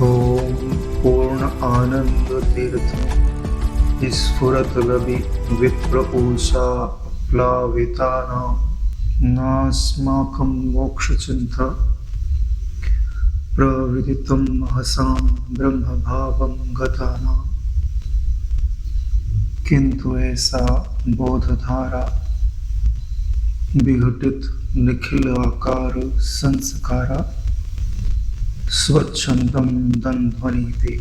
ओम पूर्ण आनंद तीर्थ स्फुरत रवि विप्र उषा प्लावितानां नास्माकं मोक्षचिन्ता प्रविदितं महसां ब्रह्मभावं गतानां। किंतु ऐसा बोधधारा विघटित निखिल आकार संस्कारा स्वच्छंदं दंध्वनीति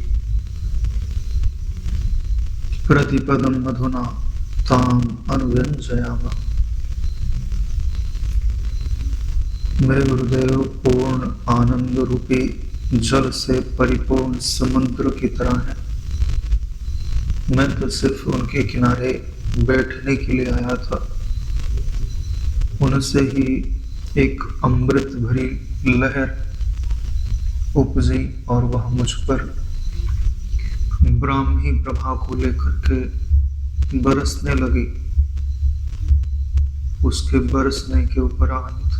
प्रतिपदं मधुना ताम अनुव्यंजयामः। मेरे गुरुदेव पूर्ण आनंद रूपी जल से परिपूर्ण समुद्र की तरह है। मैं तो सिर्फ उनके किनारे बैठने के लिए आया था। उनसे ही एक अमृत भरी लहर उपजी और वह मुझ पर ब्राह्मी प्रभा को लेकर के बरसने लगी। उसके बरसने के उपरांत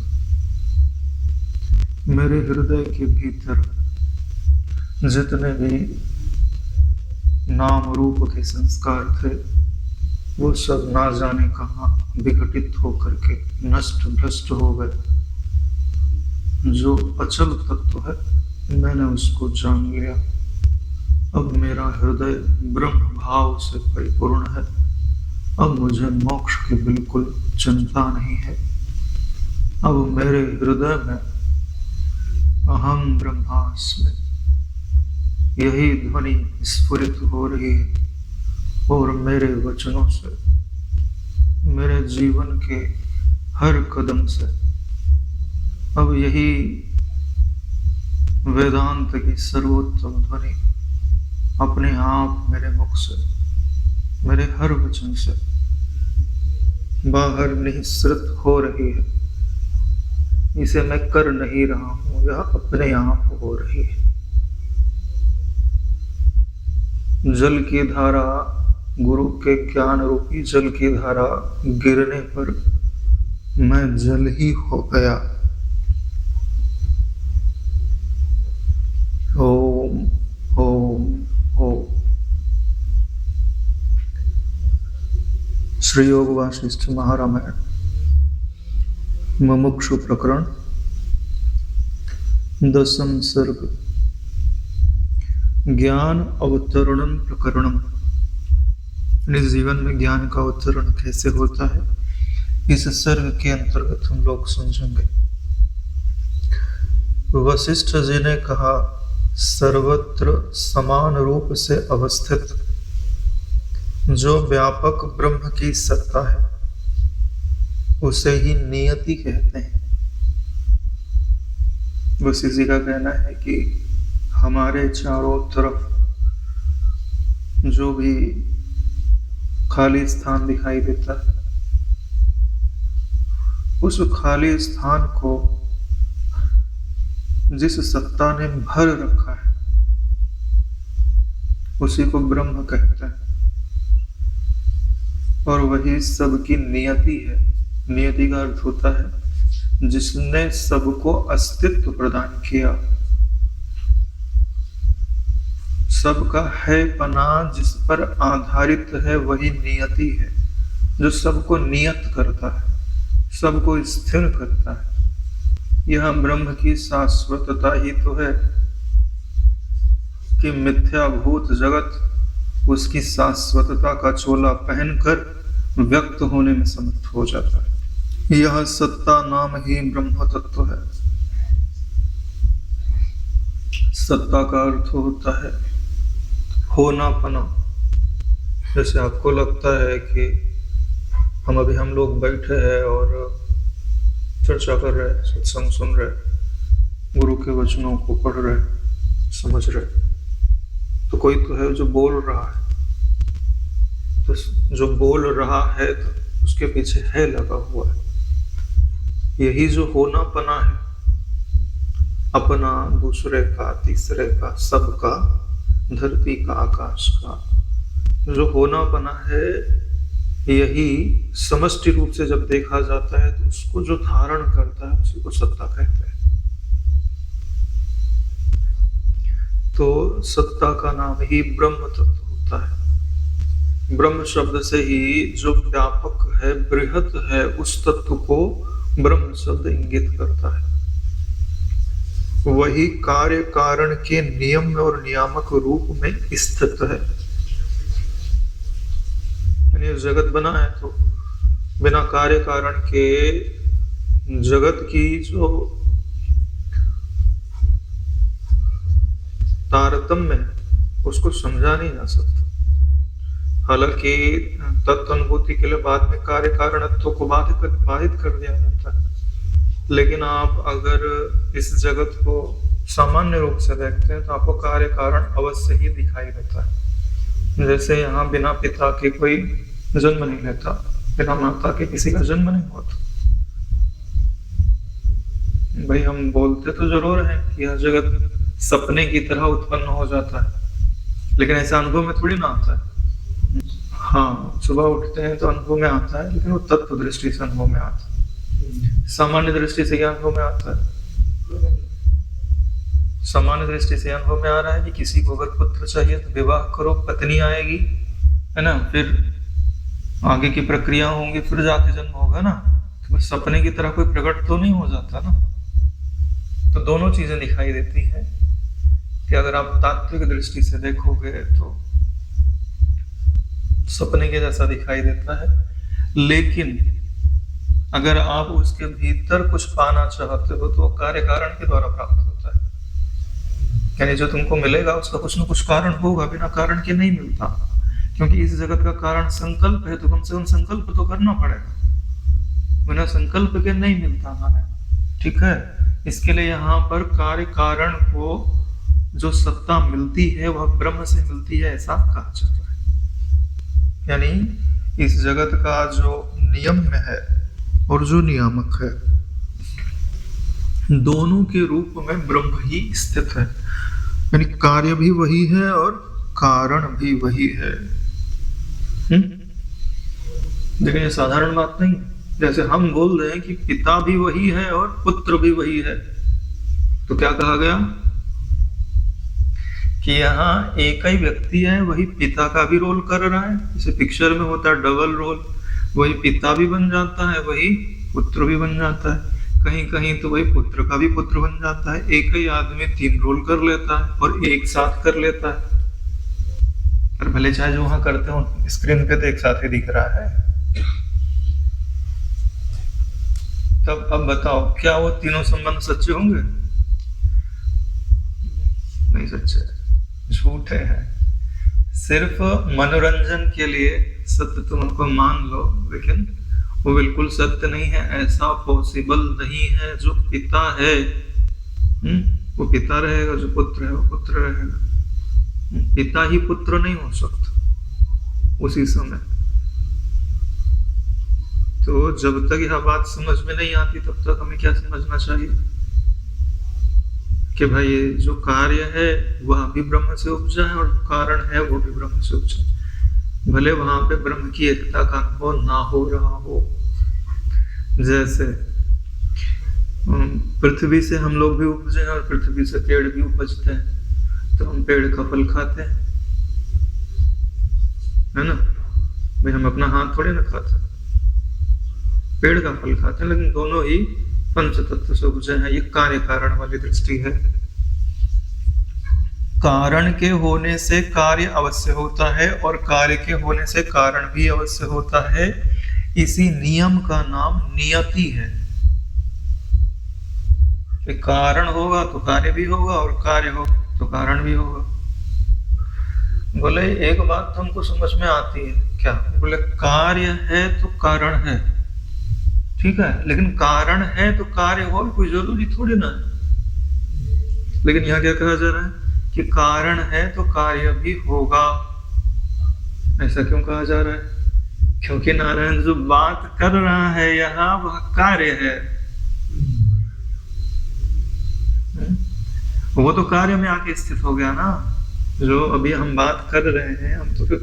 मेरे हृदय के भीतर जितने भी नाम रूप के संस्कार थे वो सब ना जाने कहाँ विघटित होकर के नष्ट भ्रष्ट हो गए। जो अचल तत्व है मैंने उसको जान लिया। अब मेरा हृदय ब्रह्म भाव से परिपूर्ण है। अब मुझे मोक्ष की बिल्कुल चिंता नहीं है। अब मेरे हृदय में अहम ब्रह्मास्मि यही ध्वनि स्फुरित हो रही है और मेरे वचनों से, मेरे जीवन के हर कदम से अब यही वेदांत की सर्वोत्तम ध्वनि अपने आप मेरे मुख से, मेरे हर वचन से बाहर निःसृत हो रही है। इसे मैं कर नहीं रहा हूं, यह अपने आप हो रही है। जल की धारा, गुरु के ज्ञान रूपी जल की धारा गिरने पर मैं जल ही हो गया। ओम ओम ओम। श्री योग वासिष्ठ महारामायण मुमुक्षु प्रकरण 10 सर्ग। ज्ञान अवतरणम प्रकरणम। इस जीवन में ज्ञान का अवतरण कैसे होता है इस सर्ग के अंतर्गत हम लोग समझेंगे। वशिष्ठ जी ने कहा, सर्वत्र समान रूप से अवस्थित जो व्यापक ब्रह्म की सत्ता है उसे ही नियति कहते हैं। वशिष्ठ जी का कहना है कि हमारे चारों तरफ जो भी खाली स्थान दिखाई देता है उस खाली स्थान को जिस सत्ता ने भर रखा है उसी को ब्रह्म कहते हैं और वही सबकी नियति है। नियति का अर्थ होता है जिसने सबको अस्तित्व प्रदान किया। सबका है पना जिस पर आधारित है वही नियति है, जो सबको नियत करता है, सबको स्थिर करता है। यह ब्रह्म की शाश्वतता ही तो है कि मिथ्याभूत जगत उसकी शाश्वतता का चोला पहनकर व्यक्त होने में समर्थ हो जाता है। यह सत्ता नाम ही ब्रह्म तत्व है। सत्ता का अर्थ होता है होनापना। जैसे आपको लगता है कि हम लोग बैठे हैं और चर्चा कर रहे, सत्संग सुन रहे, गुरु के वचनों को पढ़ रहे, समझ रहे, तो कोई तो है जो बोल रहा है। तो जो बोल रहा है तो उसके पीछे है लगा हुआ है। यही जो होनापना है, अपना, दूसरे का, तीसरे का, सबका, धरती का, आकाश का, जो होनापना है यही समष्टि रूप से जब देखा जाता है तो उसको जो धारण करता है उसी को सत्ता कहते हैं। तो सत्ता का नाम ही ब्रह्म तत्व होता है। ब्रह्म शब्द से ही जो व्यापक है, बृहत है, उस तत्व को ब्रह्म शब्द इंगित करता है। वही कार्य कारण के नियम और नियामक रूप में स्थित है। यानी जगत बना है तो बिना कार्य कारण के जगत की जो तारतम्य है उसको समझा नहीं जा सकता। हालांकि तत्व अनुभूति के लिए बाद में कार्य कारणत्व को बाधित कर दिया जाता है, लेकिन आप अगर इस जगत को सामान्य रूप से देखते हैं तो आपको कार्य कारण अवश्य ही दिखाई देता है। जैसे यहाँ बिना पिता के कोई जन्म नहीं लेता, बिना माता के किसी का जन्म नहीं होता। भाई हम बोलते तो जरूर है कि यह जगत सपने की तरह उत्पन्न हो जाता है, लेकिन ऐसा अनुभव में थोड़ी ना आता है। हाँ, सुबह उठते हैं तो अनुभव में आता है, लेकिन वो तत्व दृष्टि से अनुभव में आता है। सामान्य दृष्टि से यह अनुभव में आता है। सामान्य दृष्टि से अनुभव में आ रहा है कि किसी को अगर पुत्र चाहिए तो विवाह करो, पत्नी आएगी, है ना, फिर आगे की प्रक्रिया होंगी, फिर जाके जन्म होगा ना। तो सपने की तरह कोई प्रकट तो नहीं हो जाता ना। तो दोनों चीजें दिखाई देती है कि अगर आप तात्विक दृष्टि से देखोगे तो सपने के जैसा दिखाई देता है, लेकिन अगर आप उसके भीतर कुछ पाना चाहते हो तो कार्य कारण के द्वारा प्राप्त होता है। यानी जो तुमको मिलेगा उसका कुछ न कुछ कारण होगा, बिना कारण के नहीं मिलता। क्योंकि इस जगत का कारण संकल्प है, तो कम से कम संकल्प तो करना पड़ेगा, बिना संकल्प के नहीं मिलता हमें। ठीक है, इसके लिए यहाँ पर कार्य कारण को जो सत्ता मिलती है वह ब्रह्म से मिलती है, ऐसा कहा जा रहा है। यानी इस जगत का जो नियम है और जो नियामक है, दोनों के रूप में ब्रह्म ही स्थित है। यानी कार्य भी वही है और कारण भी वही है। लेकिन ये साधारण बात नहीं है। जैसे हम बोल रहे हैं कि पिता भी वही है और पुत्र भी वही है, तो क्या कहा गया कि यहाँ एक ही व्यक्ति है, वही पिता का भी रोल कर रहा है। जैसे पिक्चर में होता है डबल रोल, वही पिता भी बन जाता है, वही पुत्र भी बन जाता है। कहीं कहीं तो वही पुत्र का भी पुत्र बन जाता है। एक ही आदमी 3 रोल कर लेता है और एक साथ कर लेता है। और भले चाहे जो वहां करते हो स्क्रीन पे तो एक साथ ही दिख रहा है। तब अब बताओ, क्या वो तीनों संबंध सच्चे होंगे? नहीं सच्चे, झूठे हैं। सिर्फ मनोरंजन के लिए सत्य तुम उनको मान लो, लेकिन वो बिल्कुल सत्य नहीं है। ऐसा पॉसिबल नहीं है। जो पिता है वो पिता रहेगा, जो पुत्र है वो पुत्र रहेगा। पिता ही पुत्र नहीं हो सकता उसी समय। तो जब तक यह बात समझ में नहीं आती तब तक हमें क्या समझना चाहिए कि भाई ये जो कार्य है वह भी ब्रह्म से उपजा है और कारण है वो भी ब्रह्म से उपजा है। भले वहां पे ब्रह्म की एकता का अनुभव ना हो रहा हो। जैसे पृथ्वी से हम लोग भी उपजे हैं और पृथ्वी से पेड़ भी उपजते हैं, तो हम पेड़ का फल खाते हैं, है ना भाई। हम अपना हाथ थोड़े ना खाते, पेड़ का फल खाते हैं, लेकिन दोनों ही पंच तत्व से उपजे हैं। ये कार्य कारण वाली दृष्टि है। कारण के होने से कार्य अवश्य होता है और कार्य के होने से कारण भी अवश्य होता है। इसी नियम का नाम नियति है। कारण होगा तो कार्य भी होगा और कार्य हो तो कारण भी होगा। बोले एक बात तो हमको समझ में आती है, क्या? बोले कार्य है तो कारण है, ठीक है, लेकिन कारण है तो कार्य हो कोई जरूरी थोड़ी ना है। लेकिन यहाँ क्या कहा जा रहा है कि कारण है तो कार्य भी होगा। ऐसा क्यों कहा जा रहा है? क्योंकि नारायण जो बात कर रहा है यहाँ वह कार्य है। वो तो कार्य में आके स्थित हो गया ना। जो अभी हम बात कर रहे हैं, हम तो फिर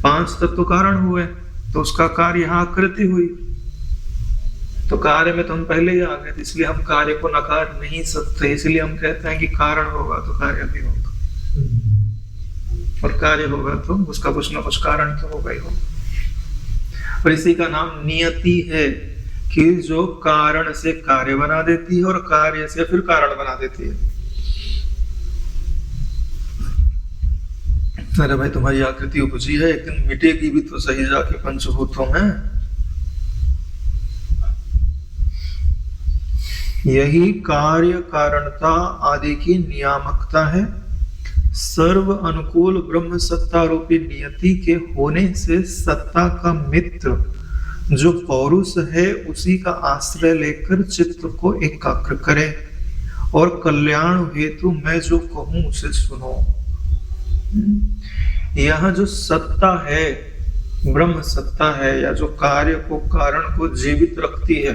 5 तत्व कारण हुए, तो उसका कार्य यहाँ आकृति हुई। तो कार्य में तो हम पहले ही आ गए, इसलिए हम कार्य को नकार नहीं सकते। इसलिए हम कहते हैं कि कारण होगा तो कार्य भी होगा। और कार्य होगा तो उसका कुछ ना कुछ कारण तो होगा ही होगा। और इसी का नाम नियति है कि जो कारण से कार्य बना देती है और कार्य से फिर कारण बना देती है। अरे भाई तुम्हारी आकृति उपजी है, एक दिन मिटेगी भी तो सही जाके पंचभूतों में। यही कार्य कारणता आदि की नियामकता है। सर्व अनुकूल ब्रह्म सत्ता रूपी नियति के होने से सत्ता का मित्र जो पौरुष है उसी का आश्रय लेकर चित्त को एकाग्र करे और कल्याण हेतु मैं जो कहूं उसे सुनो। यह जो सत्ता है, ब्रह्म सत्ता है, या जो कार्य को कारण को जीवित रखती है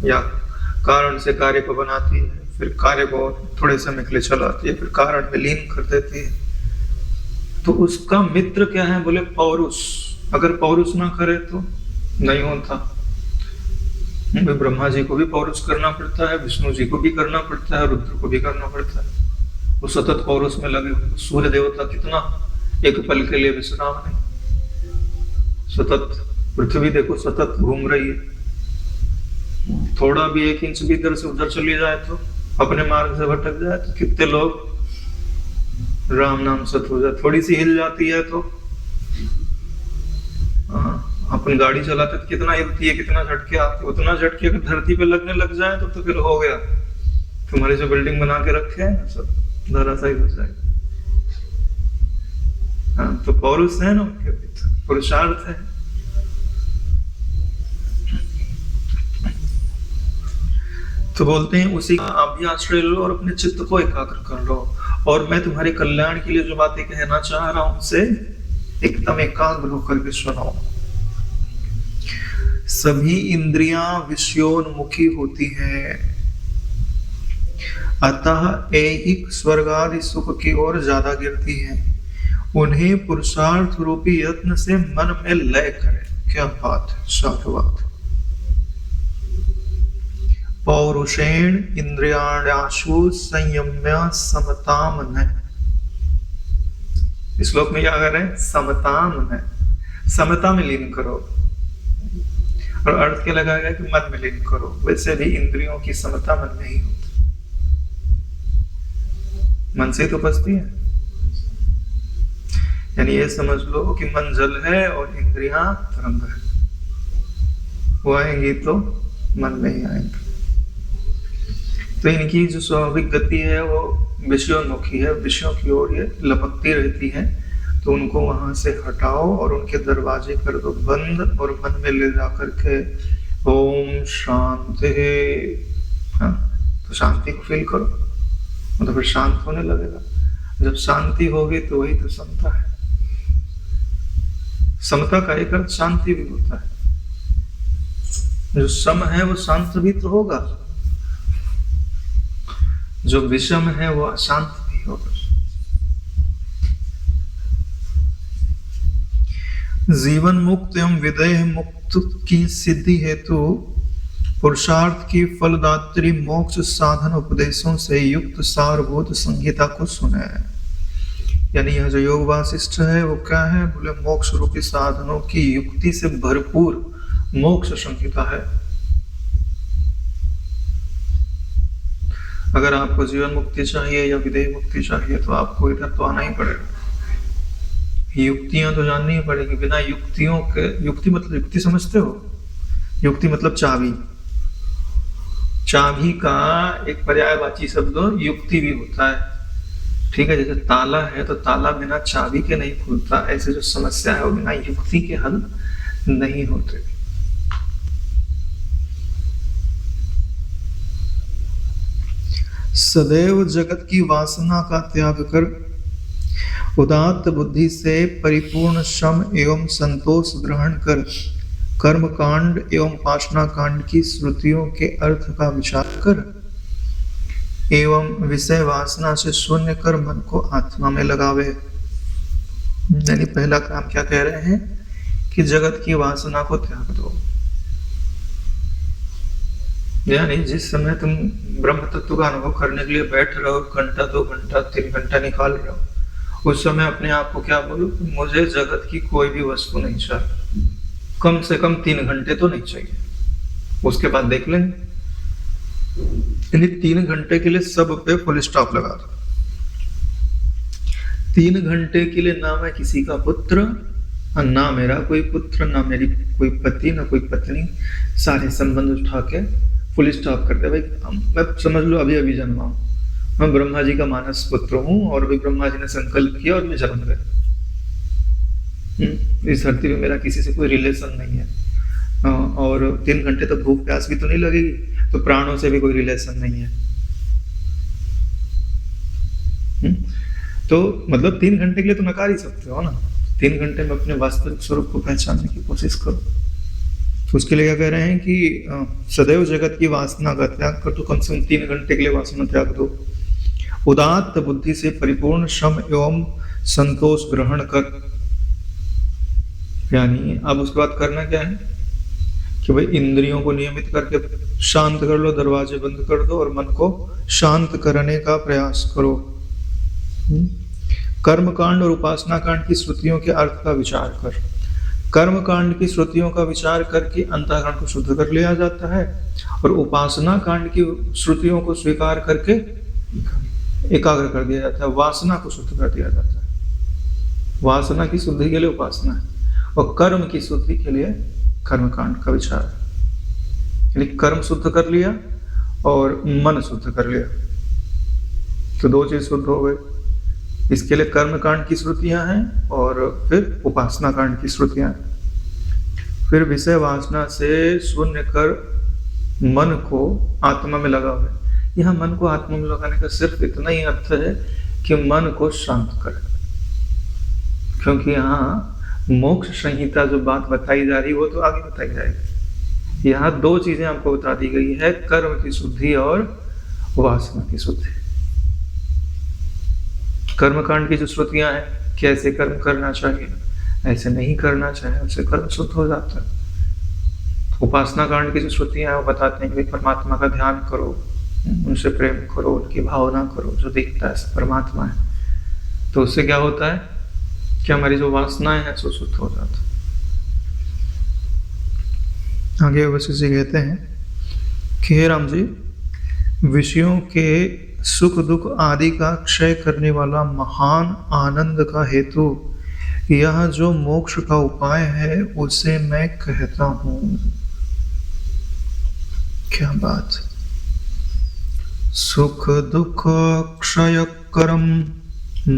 या कारण से कार्य को बनाती है, फिर कार्य को थोड़े समय के लिए चलाती है, फिर कारण में लीन कर देती है, तो उसका मित्र क्या है? बोले पौरुष। अगर पौरुष ना करे तो नहीं होता। ब्रह्मा जी को भी पौरुष करना पड़ता है, विष्णु जी को भी करना पड़ता है, रुद्र को भी करना पड़ता है। वो सतत पौरुष में लगे हुए। सूर्य देवता कितना एक पल के लिए विश्राम नहीं, सतत। पृथ्वी देखो सतत घूम रही है, थोड़ा भी 1 इंच भी इधर से उधर चली जाए तो अपने मार्ग से भटक जाए तो कितने लोग राम नाम सत हो जाए। थोड़ी सी हिल जाती है तो अपन गाड़ी चलाते तो कितना हिलती है, कितना झटके आते, उतना झटके अगर धरती पे लगने लग जाए तो फिर हो गया। तुम्हारे जो बिल्डिंग बना के रखे हैं सब धराशायी हो जाएगा। तो पौरुष है ना उनके भीतर, पुरुषार्थ है। तो बोलते हैं उसी का आप भी आश्रय लो और अपने चित्त को एकाग्र कर लो। और मैं तुम्हारे कल्याण के लिए जो बातें कहना चाह रहा हूं उसे एकदम एकाग्र होकर के सुनो। सभी इंद्रियां विषयोन्मुखी होती हैं, अतः ऐहिक स्वर्ग आदि सुख की ओर ज्यादा गिरती है। उन्हें पुरुषार्थ रूपी यत्न से मन में लय करें। क्या बात है, साधुवाद। पौरुषेण इंद्रियाणाशु संयम्य समताम न। इस श्लोक में क्या कर रहे हैं? समताम न, समता में लीन करो। और अर्थ क्या लगाया गया कि मन में लीन करो। वैसे भी इंद्रियों की समता मन में ही होती, मन से तो बसती है। यानी ये समझ लो कि मन जल है और इंद्रियां तरंग है। वो आएंगी तो मन में ही आएंगे। तो इनकी जो स्वाभाविक गति है वो विषयोन्मुखी है, विषयों की ओर ये लपकती रहती है। तो उनको वहां से हटाओ और उनके दरवाजे कर दो बंद और मन में ले जा करके ओम शांति। हाँ, तो शांति को फील करो, मतलब फिर शांत होने लगेगा। जब शांति होगी तो वही तो समता है। समता का एक अर्थ शांति भी होता है। जो सम है वो शांत भी तो होगा, जो विषम है वो अशांत भी होगा। जीवन मुक्त एवं विदेह मुक्त की सिद्धि हेतु पुरुषार्थ की फलदात्री मोक्ष साधन उपदेशों से युक्त सारभूत संहिता को सुने। यानी यह जो योग वासिष्ठ है वो क्या है? बोले मोक्ष रूपी साधनों की युक्ति से भरपूर मोक्ष संहिता है। अगर आपको जीवन मुक्ति चाहिए या विदेह मुक्ति चाहिए तो आपको इधर तो आना ही पड़ेगा। युक्तियां तो जाननी ही पड़ेगी। बिना युक्तियों के, युक्ति मतलब, युक्ति समझते हो? युक्ति मतलब चाबी। चाबी का एक पर्यायवाची शब्द युक्ति भी होता है। ठीक है, जैसे ताला है तो ताला बिना चाबी के नहीं खुलता। ऐसे जो समस्या है वो बिना युक्ति के हल नहीं होते। सदैव जगत की वासना का त्याग कर उदात्त बुद्धि से परिपूर्ण शम एवं संतोष ग्रहण कर कर्म कांड एवं पाशना कांड की श्रुतियों के अर्थ का विचार कर एवं विषय वासना से शून्य कर मन को आत्मा में लगावे। यानी पहला काम क्या कह रहे हैं कि जगत की वासना को त्याग दो। यानी जिस समय तुम ब्रह्म तत्व का अनुभव करने के लिए बैठ रहे हो, घंटा 2 घंटा 3 घंटा निकाल रहे हो, उस समय अपने आप को क्या बोलो, मुझे जगत की कोई भी वस्तु नहीं चाहिए, कम से कम 3 घंटे तो नहीं चाहिए, उसके बाद देख लेंगे। यानी 3 घंटे के लिए सब पे फुल स्टॉप लगा दो। 3 घंटे के लिए ना मैं किसी का पुत्र, ना मेरा कोई पुत्र, ना मेरी कोई पति, ना कोई पत्नी, सारे संबंध उठा के फुल स्टॉप करते भाई। मैं समझ लो अभी अभी जन्मा हूं, मैं ब्रह्मा जी का मानस पुत्र हूँ और भी ब्रह्मा जी ने संकल्प किया और मैं जन्म गया। इस धरती में मेरा किसी से कोई रिलेशन नहीं है, और 3 घंटे तक भूख प्यास भी तो नहीं लगेगी, तो प्राणों से भी कोई रिलेशन नहीं है। तो मतलब 3 घंटे के लिए तो नकार ही सकते हो ना। 3 घंटे में अपने वास्तविक स्वरूप को पहचानने की कोशिश करो। तो उसके लिए क्या कह रहे हैं कि सदैव जगत की वासना का त्याग कर, तो कम से कम 3 घंटे के लिए वासना त्याग दो। उदात्त बुद्धि से परिपूर्ण श्रम एवं संतोष ग्रहण कर। यानी अब उसके बाद करना क्या है कि भाई इंद्रियों को नियमित करके शांत कर लो, दरवाजे बंद कर दो और मन को शांत करने का प्रयास करो। कर्म कांड और उपासना कांड की श्रुतियों के अर्थ का विचार कर। कर्म कांड की श्रुतियों का विचार करके अंतःकरण को शुद्ध कर लिया जाता है, और उपासना कांड की श्रुतियों को स्वीकार करके एकाग्र कर दिया जाता है, वासना को शुद्ध कर दिया जाता है। वासना की शुद्धि के लिए उपासना है, और कर्म की शुद्धि के लिए कर्म कांड का विचार है। यानी कर्म शुद्ध कर लिया और मन शुद्ध कर लिया, तो 2 चीज शुद्ध हो गई। इसके लिए कर्म कांड की श्रुतियां हैं और फिर उपासना कांड की श्रुतियां हैं। फिर विषय वासना से शून्य कर मन को आत्मा में लगाओ। यहां मन को आत्मा में लगाने का सिर्फ इतना ही अर्थ है कि मन को शांत करे, क्योंकि यहाँ मोक्ष संहिता जो बात बताई जा रही है वो तो आगे बताई जाएगी। यहाँ 2 चीजें आपको बता दी गई है, कर्म की शुद्धि और वासना की शुद्धि। कर्मकांड की जो श्रुतियां हैं, कैसे कर्म करना चाहिए, ऐसे नहीं करना चाहिए, उससे कर्म शुद्ध हो जाता है। उपासना कांड की जो श्रुतियां हैं वो बताते हैं कि परमात्मा का ध्यान करो, उनसे प्रेम करो, उनकी भावना करो, जो दिखता है परमात्मा है। तो उससे क्या होता है कि हमारी जो वासनाएं हैं सो शुद्ध हो जाता है। आगे वशिष्ठ जी कहते हैं कि हे राम जी, विषयों के सुख दुख आदि का क्षय करने वाला महान आनंद का हेतु यह जो मोक्ष का उपाय है उसे मैं कहता हूं। क्या बात! सुख दुख क्षय करम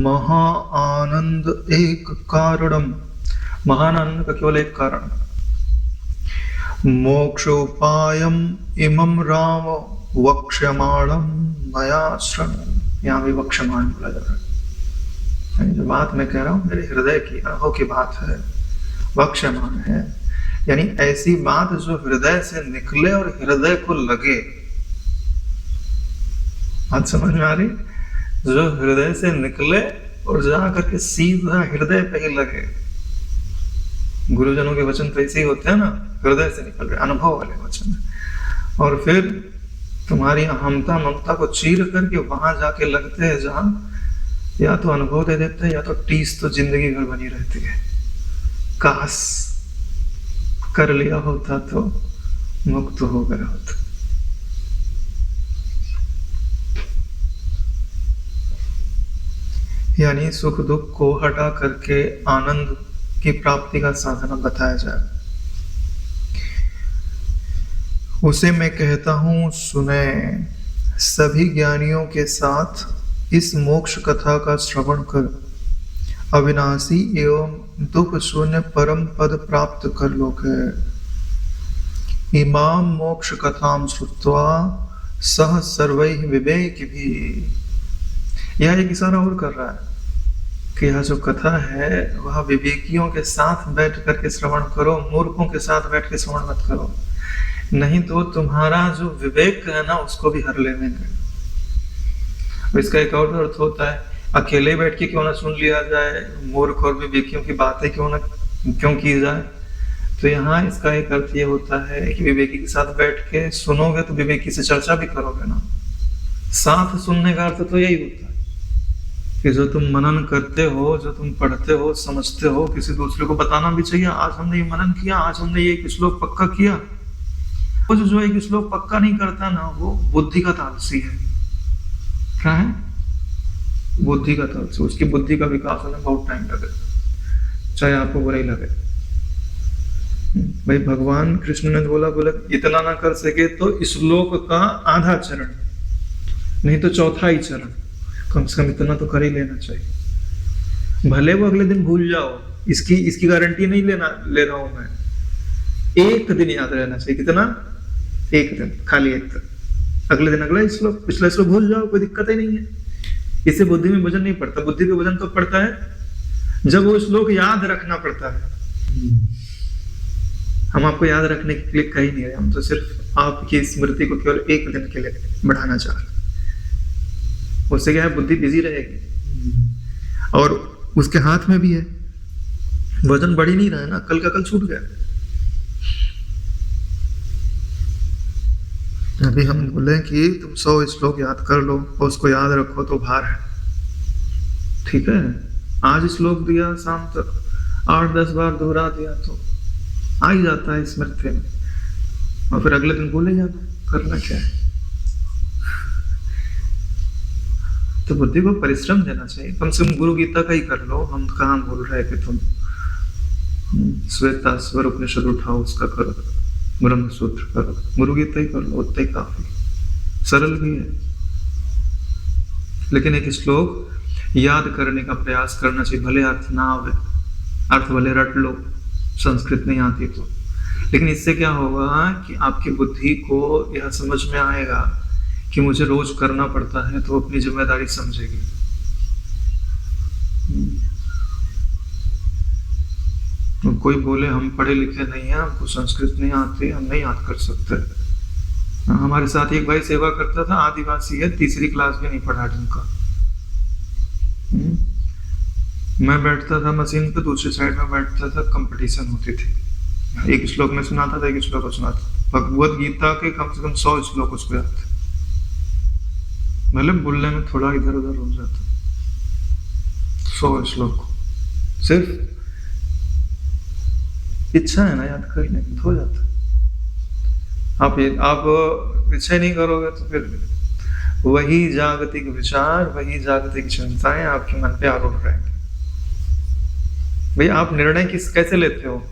महा आनंद एक कारणम। महान आनंद का केवल एक कारण, मोक्ष उपायम इमं राम वक्ष्यमाणम मया शृणु। यहाँ भी वक्ष्यमाण बोला जा रहा है। जो बात मैं कह रहा हूँ मेरे हृदय की अनुभव की बात है, वक्ष्यमाण है। यानी ऐसी बात जो हृदय से निकले और हृदय को लगे। बात समझ में आ रही? जो हृदय से निकले और जा करके सीधा हृदय पे ही लगे। गुरुजनों के वचन तो ऐसे ही होते हैं ना, हृदय से निकल रहे, अनुभव वाले वचन। और फिर तुम्हारी अहमता ममता को चीर करके वहां जाके लगते हैं जहां या तो अनुभव दे देते हैं या तो टीस तो जिंदगी भर बनी रहती है। काश कर लिया होता तो मुक्त हो गया होता। यानी सुख दुख को हटा करके आनंद की प्राप्ति का साधन बताया जाए, उसे मैं कहता हूं सुने। सभी ज्ञानियों के साथ इस मोक्ष कथा का श्रवण कर अविनाशी एवं दुख शून्य परम पद प्राप्त कर लोगे। इमाम मोक्ष कथाम श्रुत्वा सह सर्वैः विवेक भी। यह एक इशारा और कर रहा है कि यह जो कथा है वह विवेकियों के साथ बैठ करके श्रवण करो, मूर्खों के साथ बैठ के श्रवण मत करो, नहीं तो तुम्हारा जो विवेक है ना उसको भी हर लेंगे। इसका एक और अर्थ होता है, अकेले बैठ के क्यों ना सुन लिया जाए, मूर्ख और विवेकियों की बातें क्यों की जाए, तो यहाँ इसका एक अर्थ ये होता है कि विवेकी के साथ बैठ के सुनोगे तो विवेकी से चर्चा भी करोगे ना। साथ सुनने का अर्थ तो यही होता है कि जो तुम मनन करते हो, जो तुम पढ़ते हो, समझते हो, किसी दूसरे को बताना भी चाहिए, आज हमने ये मनन किया, आज हमने ये एक श्लोक पक्का किया। वो जो एक श्लोक पक्का नहीं करता ना, वो बुद्धि का तालसी है। क्या है? बुद्धि का तालसी। उसकी बुद्धि का विकास होने में बहुत टाइम लगे, चाहे आपको बुरा ही लगे। भाई भगवान कृष्ण ने बोला इतना ना कर सके तो श्लोक का आधा चरण, नहीं तो चौथा ही चरण, कम से कम इतना तो कर ही लेना चाहिए। भले वो अगले दिन भूल जाओ, इसकी गारंटी नहीं ले रहा हूं मैं। एक दिन याद रहना चाहिए। कितना? एक दिन, खाली एक दिन। अगले दिन अगला श्लोक, पिछला श्लोक भूल जाओ, कोई दिक्कत ही नहीं है। इससे बुद्धि में वजन नहीं पड़ता। बुद्धि पे वजन कब पड़ता है? जब वो श्लोक याद रखना पड़ता है। हम आपको याद रखने के लिए कहीं नहीं रहे, हम तो सिर्फ आपकी स्मृति को केवल एक दिन के लिए बढ़ाना चाह रहे। उससे क्या है, बुद्धि बिजी रहेगी और उसके हाथ में भी है, वजन बढ़ ही नहीं रहा है ना, कल का कल छूट गया। अभी हम बोले कि तुम 100 श्लोक याद कर लो और उसको याद रखो तो भार है, ठीक है। आज श्लोक दिया, शाम तक 8-10 बार दोहरा दिया तो आ ही जाता है स्मृति में, और फिर अगले दिन भूले जाना। करना क्या है? तो बुद्धि को परिश्रम देना चाहिए। कम से कम गुरु गीता का ही कर लो। हम कहाँ बोल रहे हैं कि तुम श्वेता स्वर उपनिषद उठाओ, उसका करो, ब्रह्म सूत्र करो, गुरु गीता ही कर लो, उतना ही काफी। सरल भी है, लेकिन एक श्लोक याद करने का प्रयास करना चाहिए। भले अर्थ ना आवे, अर्थ भले रट लो, संस्कृत नहीं आती तो, लेकिन इससे क्या होगा कि आपकी बुद्धि को यह समझ में आएगा कि मुझे रोज करना पड़ता है, तो अपनी जिम्मेदारी समझेगी। कोई बोले हम पढ़े लिखे नहीं हैं, हमको संस्कृत नहीं आती, हम नहीं याद कर सकते। हमारे साथ एक भाई सेवा करता था, आदिवासी है, 3री क्लास भी नहीं पढ़ा ढंग का। मैं बैठता था मशीन पे, दूसरी साइड में बैठता था, कंपटीशन होती थी। एक श्लोक में सुनाता था, एक श्लोक सुनाता। भगवत गीता के कम से कम 100 श्लोक उसको याद थे। मतलब बोलने में थोड़ा इधर उधर हो जाता। 100 श्लोक सिर्फ इच्छा है ना याद करने की, हो जाता। आप इच्छा नहीं करोगे तो फिर वही जागतिक विचार, वही जागतिक चिंताएं आपके मन पे आरूढ़ रहेंगे। भाई आप निर्णय कैसे लेते हो?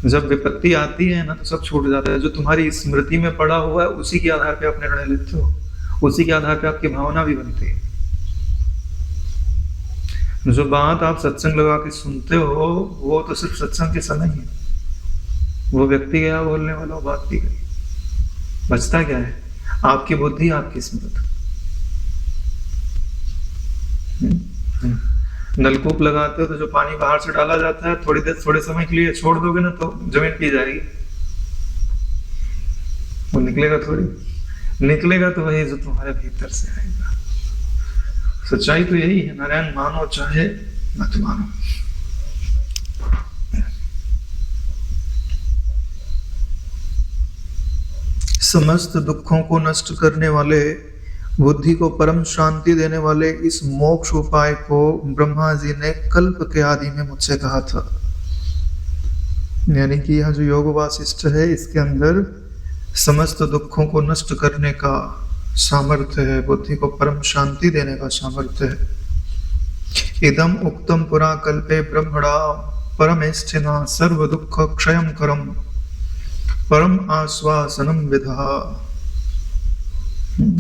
जब विपत्ति आती है ना तो सब छूट जाता है। जो तुम्हारी स्मृति में पड़ा हुआ है उसी के आधार पे आप निर्णय लेते हो, उसी के आधार पे आपकी भावना भी बनती है। जो बात आप सत्संग लगा के सुनते हो वो तो सिर्फ सत्संग के समय ही है। वो व्यक्ति गया बोलने वाला, बात भी गई, बचता क्या है? आपकी बुद्धि, आपकी स्मृति। नलकूप लगाते हो तो जो पानी बाहर से डाला जाता है, थोड़े समय के लिए छोड़ दोगे ना तो जमीन पी जाएगी, वो निकलेगा थोड़ी। निकलेगा तो वही जो तुम्हारे भीतर से आएगा। सच्चाई तो यही है, नारायण मानो चाहे मत मानो। समस्त दुखों को नष्ट करने वाले, बुद्धि को परम शांति देने वाले इस मोक्ष उपाय को ब्रह्मा जी ने कल्प के आदि में मुझसे कहा था। यानी कि यह जो योग वासिष्ठ है, इसके अंदर समस्त दुखों को नष्ट करने का सामर्थ्य है, बुद्धि को परम शांति देने का सामर्थ्य है। इदम उक्तम पुरा कल्पे ब्रह्मणा परमेष्ठिना सर्व दुख क्षयं करम परम आश्वासनम विधा।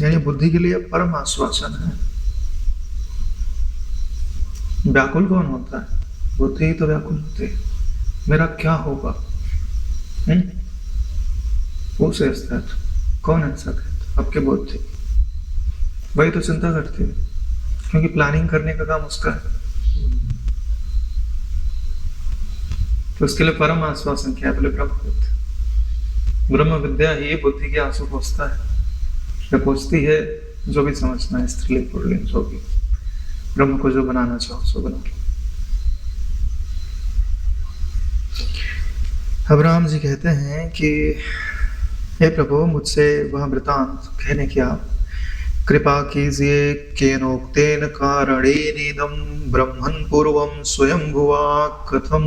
यानी बुद्धि के लिए परम आश्वासन है। व्याकुल कौन होता है? बुद्धि ही तो व्याकुल होती है। मेरा क्या होगा? उस स्थित कौन ऐसा कहता? आपके बुद्धि, वही तो चिंता करती है, क्योंकि प्लानिंग करने का काम उसका है। तो उसके लिए परम आश्वासन क्या है? बोले ब्रह्म विद्या। ब्रह्म विद्या ही बुद्धि के आंसू पोंछता है, या पोंछती है, जो भी समझना है, स्त्रीलिंग पुल्लिंग जो भी। ब्रह्म को जो बनाना चाहो सो बना लो। अब्राहम जी कहते हैं कि हे प्रभु, मुझसे वह वृतांत कहने की आप कृपा कीजिए। केनोक्तेन कारणेनेदं ब्रह्मन् पूर्वं स्वयंभुवा कथं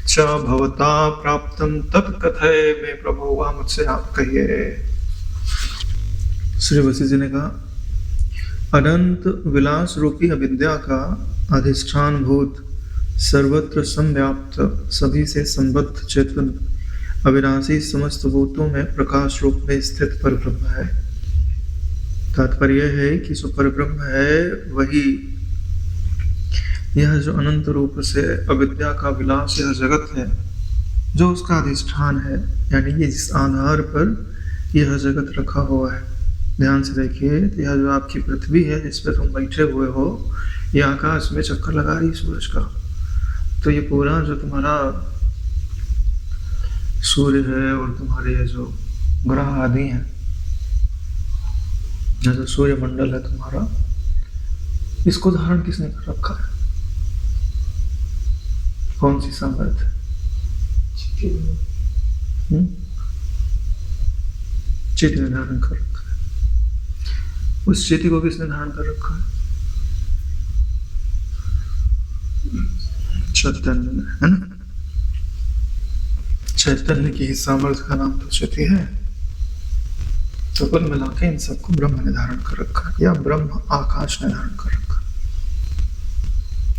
च भवता प्राप्तं तत्कथय। में प्रभु, वह मुझसे आप कहिए। श्री वशिष्ठ जी ने कहा, अनंत विलास रूपी अविद्या का अधिष्ठान भूत सर्वत्र संव्याप्त सभी से संबद्ध चेतन अविनाशी समस्त भूतों में प्रकाश रूप में स्थित परब्रह्म है। तात्पर्य है कि जो परब्रह्म है वही यह जो अनंत रूप से अविद्या का विलास यह जगत है, जो उसका अधिष्ठान है, यानी ये जिस आधार पर यह जगत रखा हुआ है। ध्यान से देखिए, तो यह जो आपकी पृथ्वी है जिस पर तुम बैठे हुए हो, यह आकाश में चक्कर लगा रही सूरज का, तो ये पूरा जो तुम्हारा सूर्य है और तुम्हारे ये जो ग्रह आदि हैं, जो सूर्य मंडल है तुम्हारा, इसको धारण किसने कर रखा है? कौन सी सामर्थ्य? चिति ने धारण कर रखा है। उस चिति को किसने धारण कर रखा है? चैतन्य ने, है ना? चैतन्य की सामर्थ्य का नाम तो चिति है। तो कुल मिला के इन सबको ब्रह्म ने धारण कर रखा है, या ब्रह्म आकाश ने धारण कर रखा है।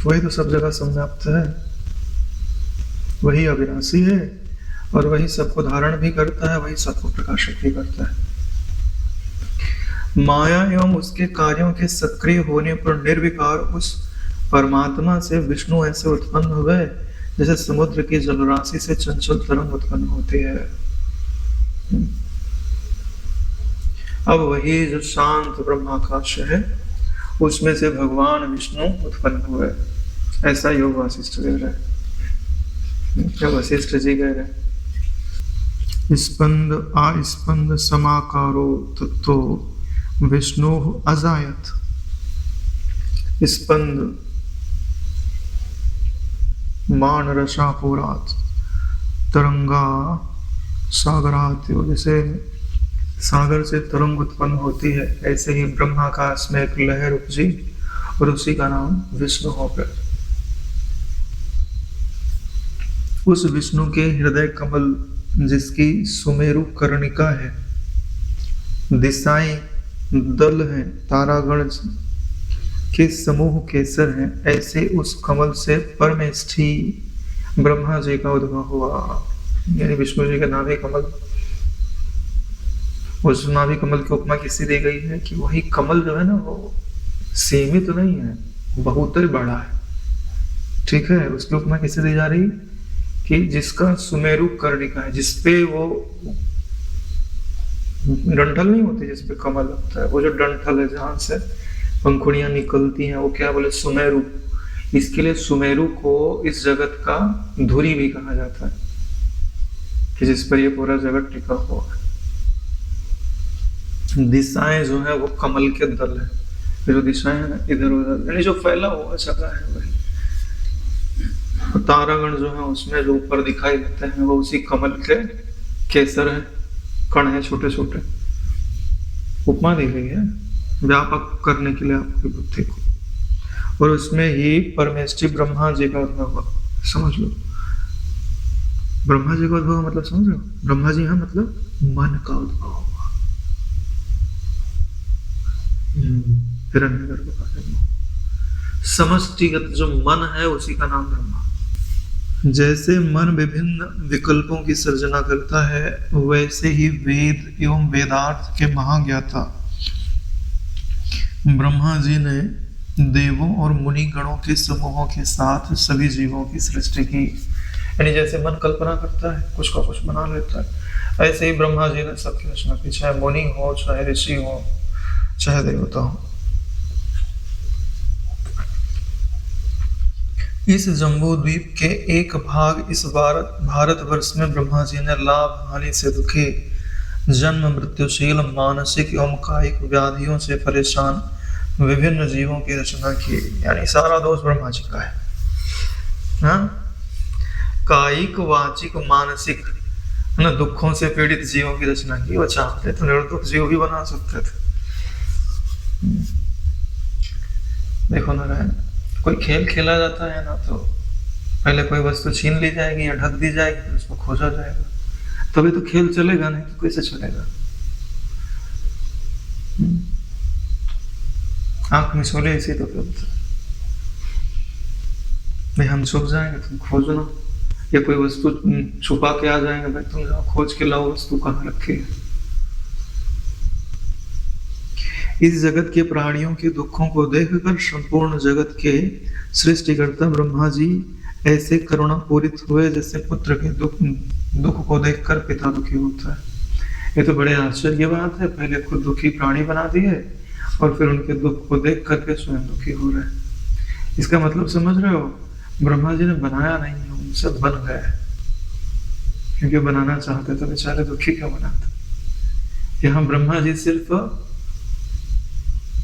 वही तो सब जगह संव्याप्त है, वही अविनाशी है और वही सबको धारण भी करता है, वही सबको प्रकाशित भी करता है। माया एवं उसके कार्यों के सक्रिय होने पर निर्विकार उस परमात्मा से विष्णु ऐसे उत्पन्न हुए जैसे समुद्र की जलराशि से चंचल तरंग उत्पन्न होती है। अब वही जो शांत ब्रह्माकाश है, उसमें से भगवान विष्णु उत्पन्न हुए, ऐसा योग वशिष्ठ कह रहे। क्या वशिष्ठ जी कह रहे? स्पंद आस्पंद समाकारो तत्तो विष्णु अजायत। स्पंद मान रसापुरात तरंगा सागरात, जैसे सागर से तरंग उत्पन्न होती है, ऐसे ही ब्रह्माकाश में एक लहर उपजी और उसी का नाम विष्णु हो गया। उस विष्णु के हृदय कमल जिसकी सुमेरु कर्णिका है, दिशाएं दल हैं, तारागण के समूह केसर हैं, ऐसे उस कमल से परमेष्ठी ब्रह्मा जी का उद्भव हुआ। यानी विष्णु जी का नाभि कमल, उस नाभि कमल की उपमा किसी दी गई है कि वही कमल जो है ना, वो सीमित तो नहीं है, बहुत ही बड़ा है। ठीक है, उसकी उपमा किसी दी जा रही कि जिसका सुमेरु कर्णिका है, जिसपे वो डंठल नहीं होती, जिसपे कमल होता है, वो जो डंठल है जहां से पंखुड़ियां निकलती हैं, वो क्या बोले? सुमेरु। इसके लिए सुमेरु को इस जगत का धुरी भी कहा जाता है, कि जिस पर ये पूरा जगत टिका हुआ है। दिशाएं जो है वो कमल के दल है, जो दिशाएं है ना इधर उधर, यानी जो फैला हुआ जगह है वही। तारागण जो है उसमें जो ऊपर दिखाई देते हैं वो उसी कमल के केसर है, कण है छोटे छोटे। उपमा दी गई है व्यापक करने के लिए आपकी बुद्धि को, और उसमें ही परमेष्ठी ब्रह्मा जी का उद्भव हुआ। समझ लो, ब्रह्मा जी का उद्भव मतलब समझ लो, ब्रह्मा जी है मतलब मन का उद्भव हुआ। हिरण्यगर्भ का जन्म, समष्टिगत जो मन है उसी का नाम ब्रह्मा। जैसे मन विभिन्न विकल्पों की सृजना करता है, वैसे ही वेद एवं वेदार्थ के महाज्ञाता ब्रह्मा जी ने देवों और मुनि गणों के समूहों के साथ सभी जीवों की सृष्टि की। यानी जैसे मन कल्पना करता है, कुछ का कुछ बना लेता है, ऐसे ही ब्रह्मा जी ने सबकी रचना की, चाहे मुनि हो, चाहे ऋषि हो, चाहे देवता हो। इस जम्बू द्वीप के एक भाग इस भारतवर्ष में ब्रह्मा जी ने लाभ हानि से दुखी, जन्म मृत्युशील, मानसिक एवं कायिक व्याधियों से परेशान विभिन्न जीवों की रचना की। यानी सारा दोष ब्रह्मा जी का है। हाँ? कायिक वाचिक मानसिक है ना दुखों से पीड़ित जीवों की रचना की। वो चाहते तो निर्दुख जीव भी बना सकते थे। देखो नारायण, कोई खेल खेला जाता है ना तो पहले कोई वस्तु छीन ली जाएगी या ढक दी जाएगी, फिर उसको खोजा जाएगा, तभी तो खेल चलेगा, नहीं तो कैसे चलेगा। आंख मिसोले इसी तो फिर भाई हम छुप जाएंगे, तुम खोजना, या कोई वस्तु छुपा के आ जाएंगे, भाई तुम जाओ खोज के लाओ वस्तु कहाँ रखी है। इस जगत के प्राणियों के दुखों को देखकर संपूर्ण जगत के सृष्टिकर्ता ब्रह्मा जी ऐसे करुणा पूरित हुए जैसे पुत्र के दुख को देखकर पिता दुखी होता है। ये तो बड़े आश्चर्य की बात है, पहले खुद दुखी प्राणी बना दिए और फिर उनके दुख को देख करके स्वयं दुखी हो रहे हैं। इसका मतलब समझ रहे हो, ब्रह्मा जी ने बनाया नहीं है, उनसे बन गए, क्योंकि बनाना चाहते तो बेचारे दुखी क्यों बनाते। यहाँ ब्रह्मा जी सिर्फ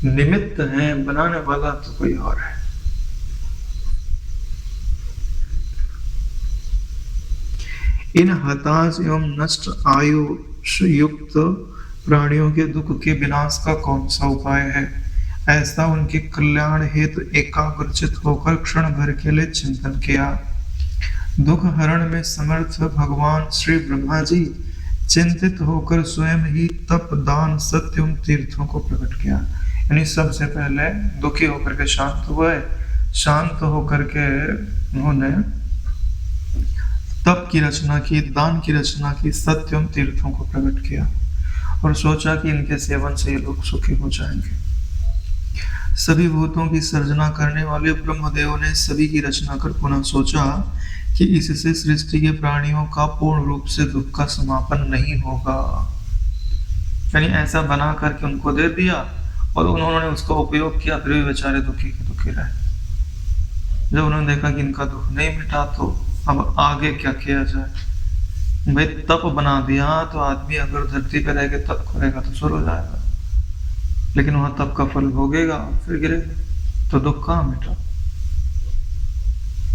निमित्त हैं, बनाने वाला तो कोई और है। इन हताश एवं नष्ट आयुष युक्त प्राणियों के दुख के विनाश का कौन सा उपाय है? ऐसा उनके कल्याण हेतु एकाग्रचित होकर क्षण भर के लिए चिंतन किया। दुख हरण में समर्थ भगवान श्री ब्रह्मा जी चिंतित होकर स्वयं ही तप दान सत्य एवं तीर्थों को प्रकट किया। यानी सबसे पहले दुखी होकर के शांत हुए, शांत होकर के उन्होंने तप की रचना की, दान की रचना की, सत्य एवं तीर्थों को प्रकट किया और सोचा कि इनके सेवन से ये लोग सुखी हो जाएंगे। सभी भूतों की सर्जना करने वाले ब्रह्मदेव ने सभी की रचना कर पुनः सोचा कि इससे सृष्टि के प्राणियों का पूर्ण रूप से दुख का समापन नहीं होगा। यानी ऐसा बना करके उनको दे दिया और उन्होंने उसका उपयोग किया, फिर भी बेचारे दुखी के दुखी रहे। जब उन्होंने देखा कि इनका दुख नहीं मिटा तो अब आगे क्या किया जाए। भाई तप बना दिया तो आदमी अगर धरती पर रह के तप करेगा तो स्वर्ग हो जाएगा, लेकिन वहां तप का फल भोगेगा फिर गिरेगा, तो दुख कहाँ मिटा।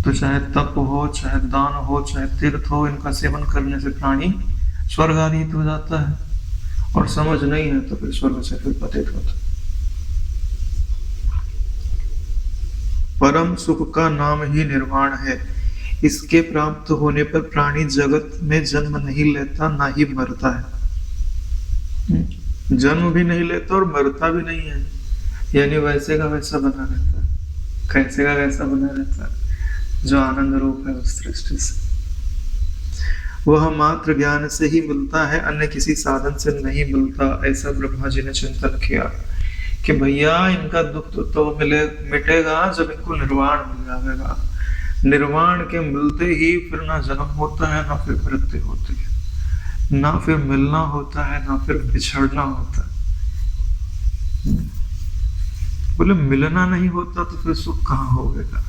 तो चाहे तप हो, चाहे दान हो, चाहे तीर्थ हो, इनका सेवन करने से प्राणी स्वर्ग आदि हो जाता है, और समझ नहीं है तो फिर स्वर्ग से फिर पतित होता है। परम सुख का नाम ही निर्वाण है। इसके प्राप्त होने पर प्राणी जगत में जन्म नहीं लेता, ना ही मरता है। जन्म भी नहीं लेता और मरता भी नहीं है, यानी वैसे का वैसा बना रहता है, कैसे का वैसा बना रहता है, जो आनंद रूप है उस दृष्टि से। वह मात्र ज्ञान से ही मिलता है, अन्य किसी साधन से नहीं मिलता। ऐसा ब्रह्मा जी ने चिंतन किया कि भैया इनका दुख तो मिटेगा जब इनको निर्वाण मिल जाएगा। निर्वाण के मिलते ही फिर ना जन्म होता है, ना फिर मृत्यु होती है, ना फिर मिलना होता है, ना फिर बिछड़ना होता है। बोले मिलना नहीं होता तो फिर सुख कहाँ होगा।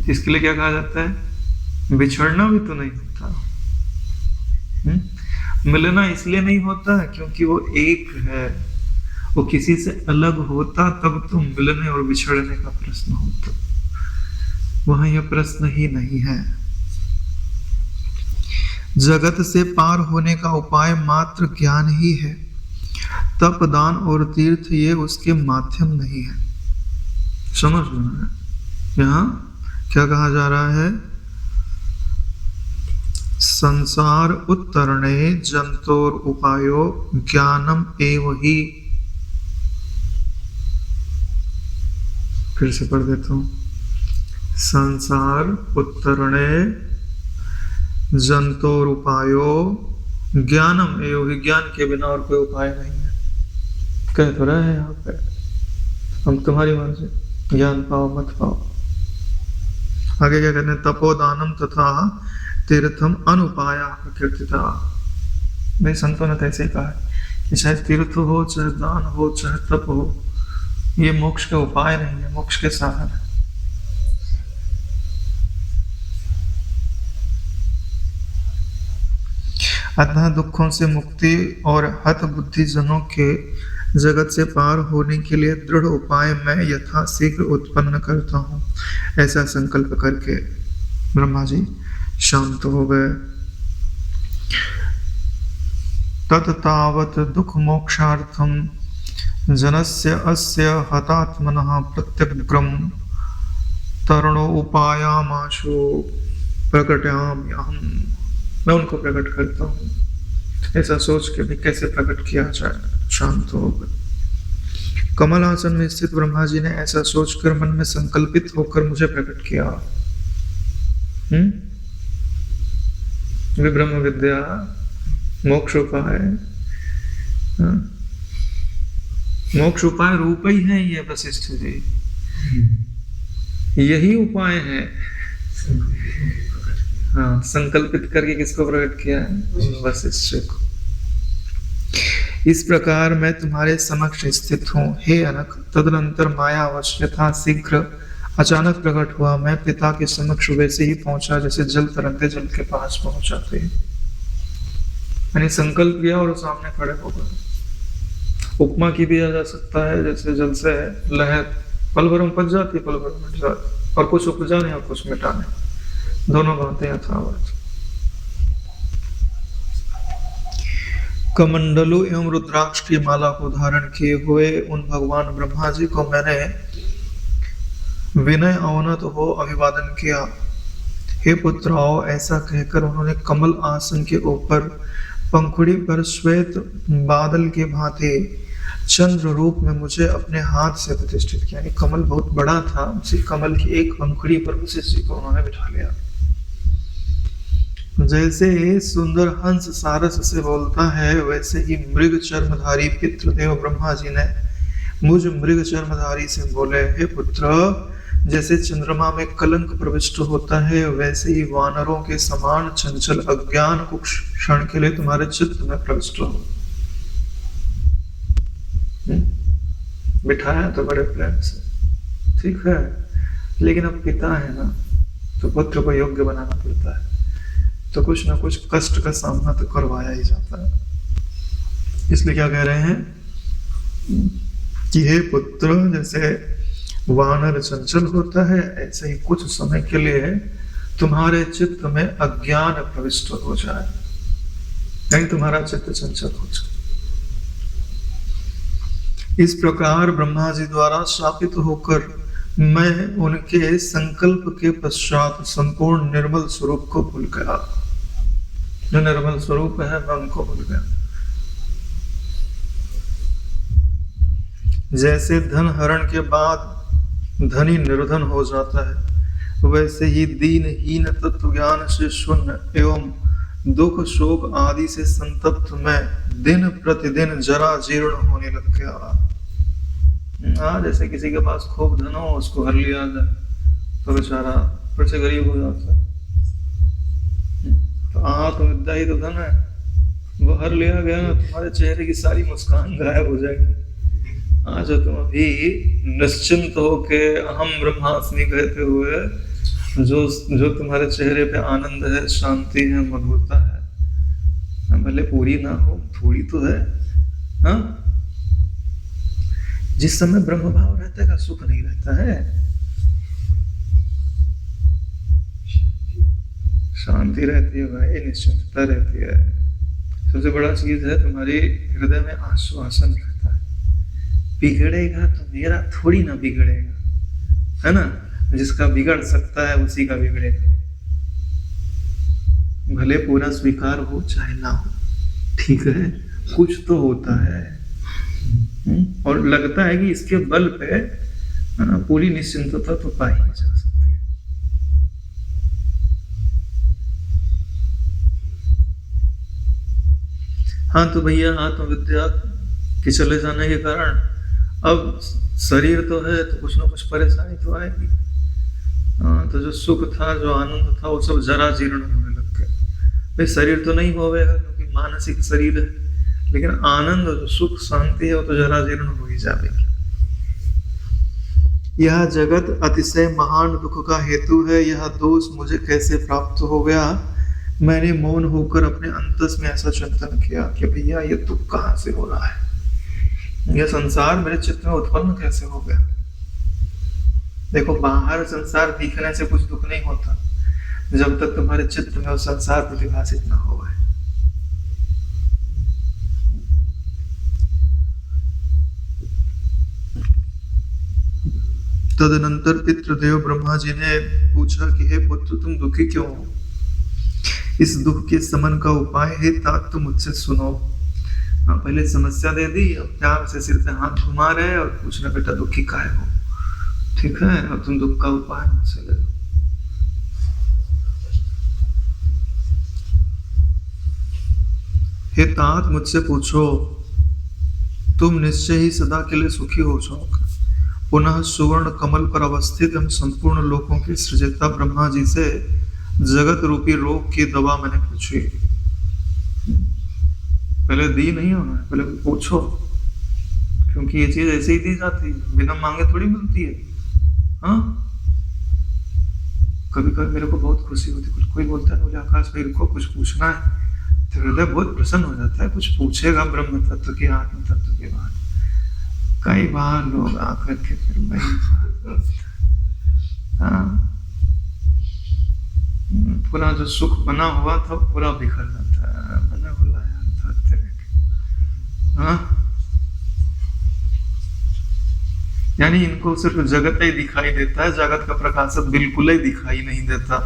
इसके लिए क्या कहा जाता है, बिछड़ना भी तो नहीं होता। मिलना इसलिए नहीं होता है क्योंकि वो एक है, वो किसी से अलग होता तब तो मिलने और बिछड़ने का प्रश्न होता, वहां यह प्रश्न ही नहीं है। जगत से पार होने का उपाय मात्र ज्ञान ही है। तप दान और तीर्थ ये उसके माध्यम नहीं है। समझ लो, यहाँ क्या कहा जा रहा है, संसार उत्तरणे जंतोर उपायो ज्ञानम एव ही। फिर से पढ़ देता हूं, संसार उत्तरणे जंतोर उपायो ज्ञानम एव ही। ज्ञान के बिना और कोई उपाय नहीं है। कह तो रहे हैं यहाँ पे, हम तुम्हारी मर्जी, ज्ञान पाओ मत पाओ। आगे क्या कहते हैं, तपोदानम तथा तीर्थम अनुपाया प्रकृतिता। मेरे संतों ने कैसे कहा है कि चाहे तीर्थ हो, चाहे दान हो, चाहे तप हो, ये मोक्ष के उपाय नहीं है, मोक्ष के साधन है। अतः दुखों से मुक्ति और हत बुद्धि जनों के जगत से पार होने के लिए दृढ़ उपाय मैं यथा शीघ्र उत्पन्न करता हूँ। ऐसा संकल्प करके ब्रह्मा जी शांत हो गए। तत तावत दुख मोक्षार्थम जनस्य अस्य हतात्मनः प्रत्यग्रम तरणो उपायामाशु प्रकटयामि अहम। मैं उनको प्रकट करता हूँ। ऐसा सोच के भी कैसे प्रकट किया जाए, शांत हो गए। कमल आसन में स्थित ब्रह्मा जी ने ऐसा सोचकर मन में संकल्पित होकर मुझे प्रकट किया। ब्रह्म विद्या मोक्ष उपाय, मोक्ष उपाय रूप ही है ये वशिष्ठ जी, यही उपाय है। हाँ, संकल्पित करके किसको प्रकट किया है? वशिष्ठ को। इस प्रकार मैं तुम्हारे समक्ष स्थित हूँ हे अनक। तदनंतर मायावश यथा शीघ्र अचानक प्रकट हुआ। मैं पिता के समक्ष वैसे ही पहुंचा जैसे जल तरंगे जल के पास पहुंच जाते हैं। मैंने संकल्प किया और सामने खड़े हो गए। उपमा की दिया जा सकता है जैसे जल से लहर पल भर में पच जाती, पल भर में मिट जाती, और कुछ उपजाने और कुछ मिटाने, दोनों बातें यथावत। कमंडलों एवं रुद्राक्ष की माला को धारण किए हुए उन भगवान ब्रह्मा जी को मैंने विनय अवनत हो अभिवादन किया। हे पुत्राओ, ऐसा कहकर उन्होंने कमल आसन के ऊपर पंखुड़ी पर श्वेत बादल के भांति चंद्र रूप में मुझे अपने हाथ से प्रतिष्ठित किया। कमल बहुत बड़ा था, उसी कमल की एक पंखुड़ी पर वशिष्ठ जी को उन्होंने बिठा लिया। जैसे सुंदर हंस सारस से बोलता है, वैसे ही मृग चर्मधारी पितृदेव ब्रह्मा जी ने मुझ मृग चर्मधारी से बोले, हे पुत्र, जैसे चंद्रमा में कलंक प्रविष्ट होता है, वैसे ही वानरों के समान चंचल अज्ञान को क्षण के लिए तुम्हारे चित्त में प्रविष्ट हो। बिठाया तो बड़े प्रेम से, ठीक है, लेकिन अब पिता है ना, तो पुत्र को योग्य बनाना पड़ता है, तो कुछ ना कुछ कष्ट का सामना तो करवाया ही जाता है। इसलिए क्या कह रहे हैं कि हे पुत्र, जैसे वानर चंचल होता है, ऐसे ही कुछ समय के लिए तुम्हारे चित्त में अज्ञान प्रविष्ट हो जाए, कहीं तुम्हारा चित्त चंचल हो जाए। इस प्रकार ब्रह्मा जी द्वारा शापित होकर मैं उनके संकल्प के पश्चात संपूर्ण निर्मल स्वरूप को भूल गया। जो निर्मल स्वरूप है मैं उनको भूल गया। जैसे धन हरण के बाद धनी निर्धन हो जाता है, वैसे ही दीनहीन तत्व ज्ञान से शून्य एवं दुख शोक आदि से संतप्त मैं दिन प्रतिदिन जरा जीर्ण होने लग गया। हाँ, जैसे किसी के पास खूब धन हो, उसको हर लिया जाए तो बेचारा फिर से गरीब हो जाता है। तो तो विद्या ही तो धन है, वो हर लिया गया ना, तुम्हारे चेहरे की सारी मुस्कान गायब हो जाएगी। आज तुम अभी निश्चिंत हो के अहम ब्रह्मास्मि कहते हुए जो तुम्हारे चेहरे पे आनंद है, शांति है, मधुरता है, भले पूरी ना हो, थोड़ी तो है। हाँ, जिस समय ब्रह्म भाव रहता है का सुख नहीं रहता है, शांति रहती है भाई, निश्चिंतता रहती है। सबसे बड़ा चीज है तुम्हारी हृदय में आश्वासन रहता है। बिगड़ेगा तो मेरा थोड़ी ना बिगड़ेगा, है ना, जिसका बिगड़ सकता है उसी का बिगड़ेगा। भले पूरा स्वीकार हो चाहे ना हो, ठीक है, कुछ तो होता है। और लगता है कि इसके बल पे पूरी निश्चिंतता तो पाई जा सकती है। हाँ, तो भैया आत्मविद्या के चले जाने के कारण अब शरीर तो है, तो कुछ ना कुछ परेशानी तो आएगी। हाँ, तो जो सुख था, जो आनंद था, वो सब जरा जीर्ण होने लग गया। भाई शरीर तो नहीं होगा क्योंकि मानसिक शरीर है, लेकिन आनंद, जो सुख शांति है, वो तो जरा जीर्ण हो ही जाएगी। यह जगत अतिशय महान दुख का हेतु है, यह दोष मुझे कैसे प्राप्त हो गया। मैंने मौन होकर अपने अंतस में ऐसा चिंतन किया कि भैया ये दुख कहाँ से हो रहा है, यह संसार मेरे चित्त में उत्पन्न कैसे हो गया। देखो, बाहर संसार दिखने से कुछ दुख नहीं होता, जब तक तुम्हारे चित्त में वो संसार प्रतिभाषित ना हो। तदनंतर पितृदेव ब्रह्मा जी ने पूछा कि हे पुत्र, तुम दुखी क्यों हो? इस दुख के समन का उपाय है, तात तुम मुझसे सुनो। हाँ, पहले समस्या दे दी, अब प्यार से सिर पे हाथ घुमा रहे और पूछ रहे बेटा दुखी काहे हो? ठीक है, अब तुम दुख का उपाय मुझसे ले लो। हे तात, मुझसे पूछो, तुम निश्चय ही सदा के लिए सुखी हो जाओगे। पुनः सुवर्ण कमल पर अवस्थित हम संपूर्ण लोकों के सृजता ब्रह्मा जी से जगत रूपी रोग की दवा मैंने पूछी। पहले दी नहीं होना, पहले पूछो, क्योंकि ये चीज ऐसे ही दी जाती है, बिना मांगे थोड़ी मिलती है। हाँ, कभी कभी मेरे को बहुत खुशी होती, कोई बोलता है बोले आकाश भाई रुको कुछ पूछना है, तो हृदय बहुत प्रसन्न हो जाता है। कुछ पूछेगा ब्रह्म तत्व की, आत्म तत्व की बात। कई बार लोग आकर के फिर वही हाँ, पूरा जो सुख बना हुआ था पूरा बिखर जाता है। मैंने बोला यार था तेरे, हाँ, यानी इनको सिर्फ जगत ही दिखाई देता है, जगत का प्रकाशक बिल्कुल ही दिखाई नहीं देता।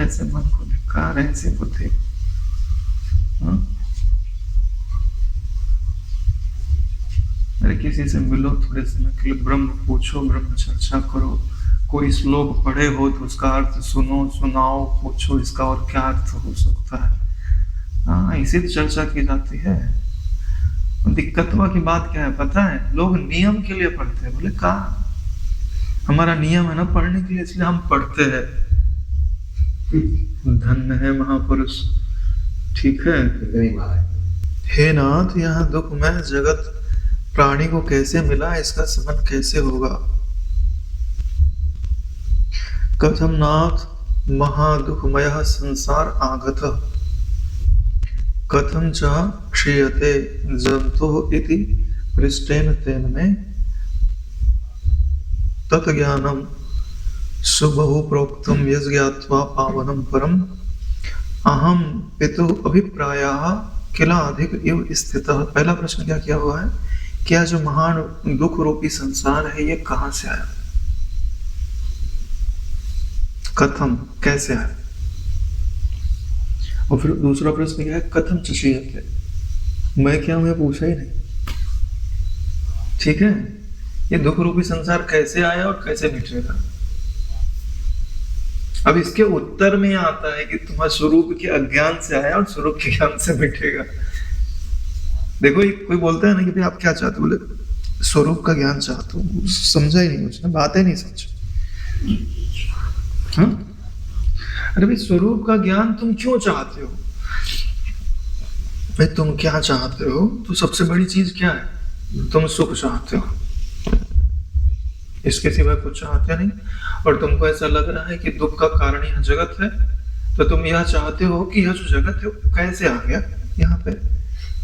ऐसे मन को धिक्कार, ऐसे बुद्धि। अरे किसी से मिलो थोड़े समय के लिए, ब्रह्म पूछो, ब्रह्म चर्चा करो, कोई श्लोक पढ़े हो तो उसका अर्थ सुनो, सुनाओ, पूछो इसका और क्या अर्थ हो सकता है। हाँ, इसी तो चर्चा की जाती है। दिक्कतवा की बात क्या है पता है? लोग नियम के लिए पढ़ते हैं। बोले कहा हमारा नियम है ना पढ़ने के लिए, इसलिए हम पढ़ते हैं। धन्य है महापुरुष। ठीक है, हे नाथ, यहाँ दुखमय जगत प्राणी को कैसे मिला, इसका समन कैसे होगा? कथम नाथ महादुखमय संसार आगत, कथम च क्षीयते जंतु इति पृष्ठेन तेन में तत्ज्ञानम सुबहु प्रोक्तम यज्ञात्वा पावनम परम अहम पितु अभिप्रायः किला अधिक इव स्थितः। पहला प्रश्न क्या किया हुआ है? क्या जो महान दुख रूपी संसार है ये कहां से आया? कथम, कैसे आया? और फिर दूसरा प्रश्न क्या है? कथम चशीयते, मैं क्या हूं पूछा ही नहीं। ठीक है, ये दुख रूपी संसार कैसे आया और कैसे मिटेगा? अब इसके उत्तर में आता है कि तुम्हारे स्वरूप के अज्ञान से आया और स्वरूप के ज्ञान से मिटेगा। देखो कोई बोलता है ना कि भाई आप क्या चाहते हो, बोले स्वरूप का ज्ञान चाहते हो। समझा ही नहीं मुझे, बातें नहीं समझ। हाँ, अरे भाई स्वरूप का ज्ञान तुम क्यों चाहते हो? भाई तुम क्या चाहते हो? तो सबसे बड़ी चीज क्या है? तुम सुख चाहते हो, इसके सिवा कुछ चाहते नहीं। और तुमको ऐसा लग रहा है कि दुख का कारण यह जगत है, तो तुम यह चाहते हो कि यह जो जगत है वो कैसे आ गया यहाँ पे,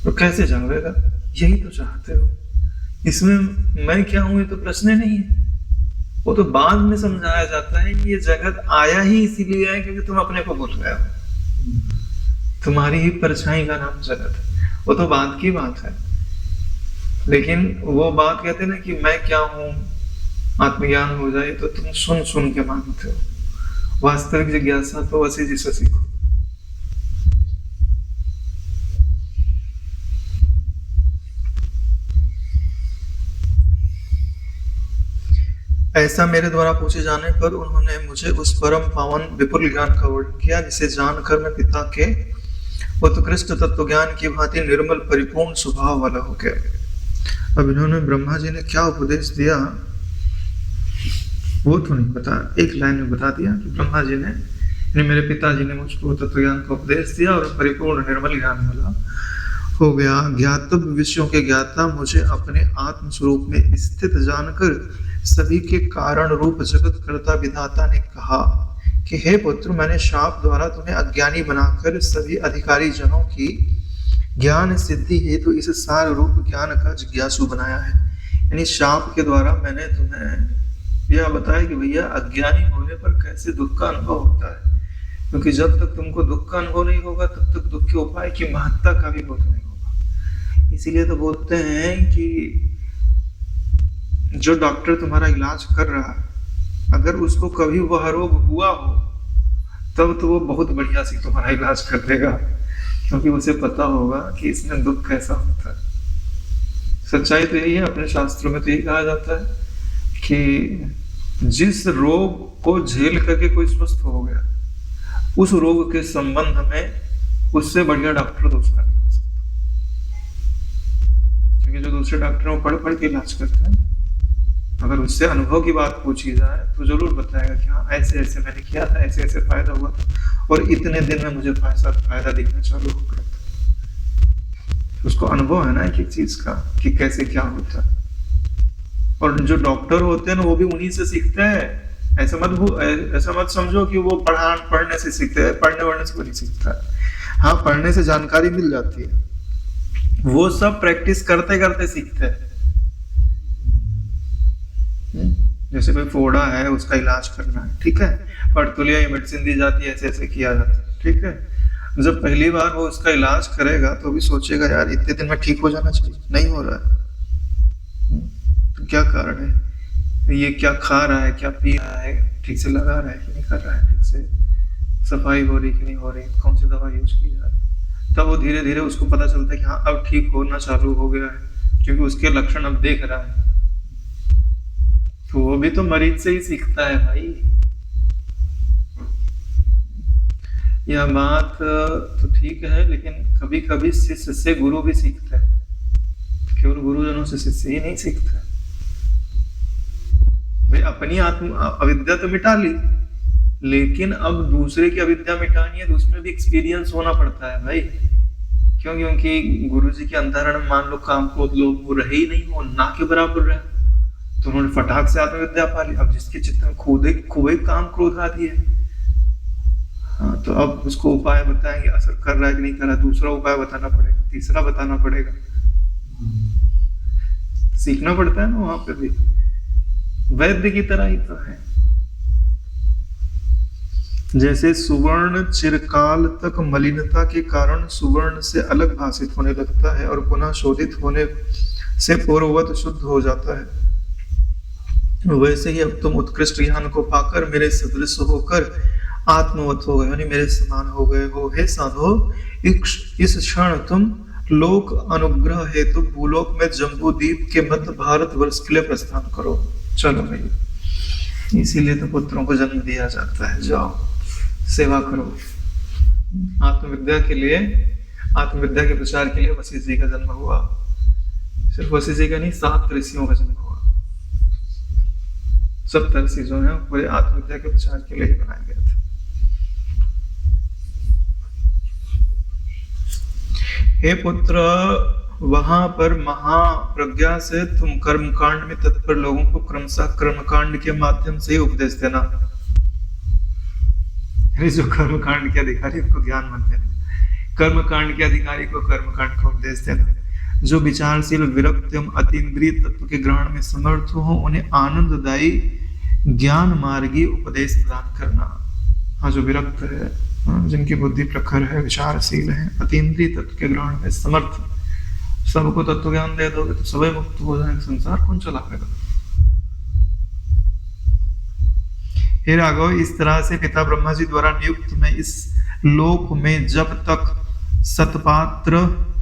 तो कैसे जाएगा, यही तो चाहते हो। इसमें मैं क्या हूं ये तो प्रश्न नहीं है, वो तो बाद में समझाया जाता है कि ये जगत आया ही इसीलिए है क्योंकि तुम अपने को भूल गए हो। तुम्हारी ही परछाई का नाम जगत है, वो तो बाद की बात है। लेकिन वो बात कहते हैं ना कि मैं क्या हूं, आत्मज्ञान हो जाए तो तुम सुन सुन के मानते हो। वास्तविक जिज्ञासा तो वसी जिसे सीखो। ऐसा मेरे द्वारा पूछे जाने पर उन्होंने मुझे उस परम पावन विपुल ज्ञान का वर्णन किया जिसे जानकर मैं पिता के उत्कृष्ट तत्व ज्ञान की भांति निर्मल परिपूर्ण स्वभाव वाला हो गया। अब इन्होंने ब्रह्मा जी ने क्या उपदेश दिया वो तो नहीं बता, एक लाइन में बता दिया कि ब्रह्मा जी ने मेरे पिताजी ने मुझको तत्व ज्ञान का उपदेश दिया और परिपूर्ण निर्मल ज्ञान वाला हो गया। ज्ञातव्य विषयों के ज्ञाता मुझे अपने आत्म स्वरूप में स्थित जानकर सभी के कारण रूप जगत कर्ता विधाता ने कहा कि हे पुत्र, मैंने शाप द्वारा तुम्हें अज्ञानी बनाकर सभी अधिकारी जनों की ज्ञान सिद्धि हेतु इस सार रूप ज्ञान का जिज्ञासु बनाया है। यानी शाप के द्वारा मैंने तुम्हें यह बताए कि भैया अज्ञानी होने पर कैसे दुख का अनुभव होता है, क्योंकि जब तक तुमको दुख का अनुभव नहीं होगा तब तक दुख के उपाय की महत्ता का भी बोध नहीं होगा। इसीलिए तो बोलते हैं कि जो डॉक्टर तुम्हारा इलाज कर रहा है, अगर उसको कभी वह रोग हुआ हो तब तो वो बहुत बढ़िया से तुम्हारा इलाज कर देगा, क्योंकि उसे पता होगा कि इसमें दुख कैसा होता है। सच्चाई तो यही है, अपने शास्त्रों में तो यही कहा जाता है कि जिस रोग को झेल करके कोई स्वस्थ हो गया, उस रोग के संबंध में उससे बढ़िया डॉक्टर दूसरा नहीं हो सकता। क्योंकि जो दूसरे डॉक्टरों पढ़ पढ़ के इलाज करते हैं, अगर उससे अनुभव की बात पूछी जाए तो जरूर बताएगा कि हाँ ऐसे ऐसे मैंने किया था, ऐसे ऐसे फायदा हुआ था, और इतने दिन में मुझे फायदा दिखना चालू हो गया था। उसको अनुभव है ना एक एक चीज का कि कैसे क्या होता है। और जो डॉक्टर होते हैं ना, वो भी उन्हीं से सीखते हैं। ऐसा मत समझो कि वो पढ़ने से सीखते हैं, पढ़ने वढ़ने से वो नहीं सीखता है। हाँ, पढ़ने से जानकारी मिल जाती है, वो सब प्रैक्टिस करते करते सीखते हैं। जैसे कोई फोड़ा है, उसका इलाज करना है, ठीक है, पड़तुलिया या मेडिसिन दी जाती है, ऐसे ऐसे किया जाता है, ठीक है। जब पहली बार वो उसका इलाज करेगा तो भी सोचेगा यार इतने दिन में ठीक हो जाना चाहिए, नहीं हो रहा है, तो क्या कारण है, ये क्या खा रहा है, क्या पी रहा है, ठीक से लगा रहा है कि नहीं कर रहा है, ठीक से सफाई हो रही कि नहीं हो रही, कौन सी दवा यूज की जा रही है। तब वो धीरे धीरे उसको पता चलता है कि हाँ अब ठीक होना चालू हो गया है, क्योंकि उसके लक्षण अब देख रहा है। तो वो भी तो मरीज से ही सीखता है भाई। यह बात तो ठीक है, लेकिन कभी कभी शिष्य से गुरु भी सीखता है, केवल गुरुजनों से शिष्य ही नहीं सीखता। भाई अपनी अविद्या तो मिटा ली, लेकिन अब दूसरे की अविद्या मिटानी है तो उसमें भी एक्सपीरियंस होना पड़ता है भाई। क्यों? क्योंकि गुरु जी के अंतःकरण मान लो काम क्रोध लोभ वो रहे ही नहीं, हो ना के बराबर रहे, तो उन्होंने फटाक से आत्मविद्या पा ली। अब जिसके चित्त में खूब काम क्रोध आदि है, हाँ, तो अब उसको उपाय बताएंगे, असर कर रहा है कि नहीं कर रहा, दूसरा उपाय बताना पड़ेगा, तीसरा बताना पड़ेगा, सीखना पड़ता है ना। वहां पे भी वैद्य की तरह ही तो है। जैसे सुवर्ण चिरकाल तक मलिनता के कारण सुवर्ण से अलग भाषित होने लगता है और पुनः शोधित होने से पूर्ववत शुद्ध हो जाता है, वैसे ही अब तुम उत्कृष्ट ज्ञान को पाकर मेरे सदृश होकर आत्मवत हो गए, यानी मेरे समान हो गए हो। हे साधो, इस क्षण तुम लोक अनुग्रह हेतु भूलोक में जम्बूद्वीप के मध्य भारतवर्ष के लिए प्रस्थान करो। चलो भाई, इसीलिए तो पुत्रों को जन्म दिया जाता है, जाओ सेवा करो। आत्मविद्या के लिए, आत्मविद्या के प्रचार के लिए वशिष्ठ जी का जन्म हुआ। सिर्फ वशिष्ठ जी का नहीं, 7 ऋषियों का जन्म हुआ। 70 ऋषि जो है पूरे आत्मविद्या के प्रचार के लिए ही बनाया गया था। हे पुत्र, वहां पर महाप्रज्ञा से तुम कर्मकांड में तत्पर लोगों को क्रमशः कर्मकांड के माध्यम से ही उपदेश देना। जो कर्मकांड के अधिकारी उनको ज्ञान मत देना, कर्मकांड के अधिकारी को कर्मकांड का उपदेश देना। जो विचारशील विरक्त एवं अतीन्द्रिय तत्व के ग्रहण में समर्थ हो, उन्हें आनंददायी ज्ञान मार्गी उपदेश प्रदान करना। हाँ, जो विरक्त है, जिनकी बुद्धि प्रखर है, विचारशील है, अतीन्द्रिय तत्व के ग्रहण में समर्थ, सबको तत्व ज्ञान दे दोगे तो सभी मुक्त हो जाएंगे, संसार कौन चलाएगा। हे राघव, इस तरह से पिता ब्रह्मा जी द्वारा नियुक्त मैं इस लोक में जब तक सतपात्र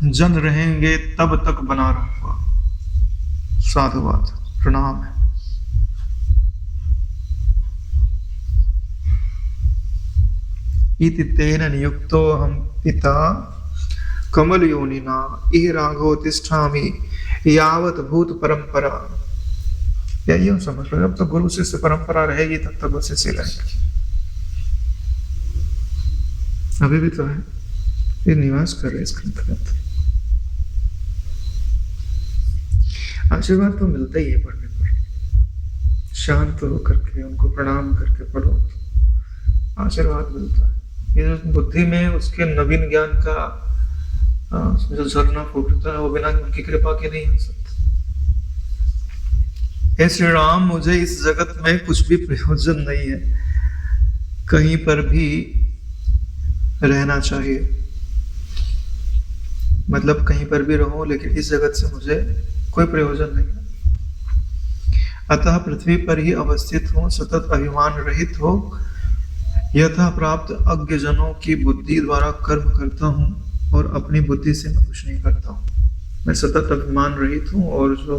जन रहेंगे तब तक बना रहूंगा। साधुवाद, प्रणाम है। इति तेन नियुक्तो हम पिता कमल योनिना इह राघव तिष्ठामि यावत भूत परंपरा। या यूं समझ लो, जब तक गुरु शिष्य परंपरा रहेगी तब तक वो शिष्य रहेंगे। अभी भी तो है, ये निवास कर रहे इसके अंतर्गत। आशीर्वाद तो मिलता ही है पढ़ने पर, शांत होकर के उनको प्रणाम करके पढ़ो तो आशीर्वाद मिलता है। ये बुद्धि में उसके नवीन ज्ञान का जो झरना फूटता है वो बिना उनकी कृपा के नहीं हो सकता। हे श्री राम, मुझे इस जगत में कुछ भी प्रयोजन नहीं है, कहीं पर भी रहना चाहिए, मतलब कहीं पर भी रहूं, लेकिन इस जगत से मुझे कोई प्रयोजन नहीं है। अतः पृथ्वी पर ही अवस्थित हूं, सतत अभिमान रहित हो, यथा प्राप्त अज्ञ जनों की बुद्धि द्वारा कर्म करता हूं और अपनी बुद्धि से मैं कुछ नहीं करता हूं। मैं सतत अभिमान रहित हूं, और जो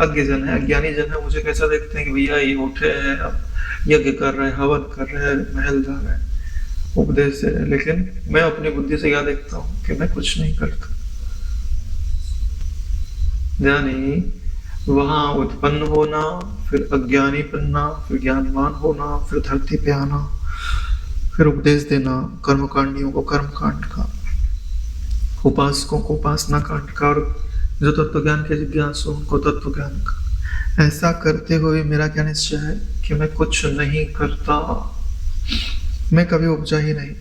अज्ञ जन है, अज्ञानी जन है, मुझे कैसा देखते हैं कि भैया ये उठे हैं, अब यज्ञ कर रहे हैं, हवन कर रहे हैं, महल जा रहे हैं, उपदेश से, लेकिन मैं अपनी बुद्धि से क्या देखता हूँ कि मैं कुछ नहीं करता। यानी वहां उत्पन्न होना, फिर अज्ञानी बनना, फिर ज्ञानवान होना, फिर धरती पे आना, फिर उपदेश देना, कर्मकांडियों को कर्मकांड का, उपासकों को उपासना कांड का, और जो तत्व ज्ञान के जिज्ञासु उनको तत्व ज्ञान का। ऐसा करते हुए मेरा क्या निश्चय है कि मैं कुछ नहीं करता, मैं कभी उपजा ही नहीं,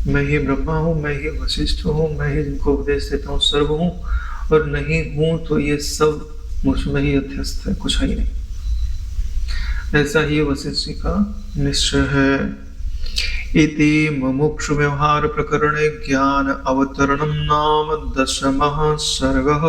मैं ही ब्रह्मा हूँ, मैं ही वशिष्ठ हूँ, मैं ही जिनको उपदेश देता हूँ सर्व हूँ, और नहीं हूँ तो ये सब मुझ में ही अध्यस्त है, कुछ है ही नहीं। ऐसा ही वशिष्ठ जी का निश्चय है। इति मुमुक्षु व्यवहार प्रकरणे ज्ञान अवतरणम नाम 10वां सर्गः।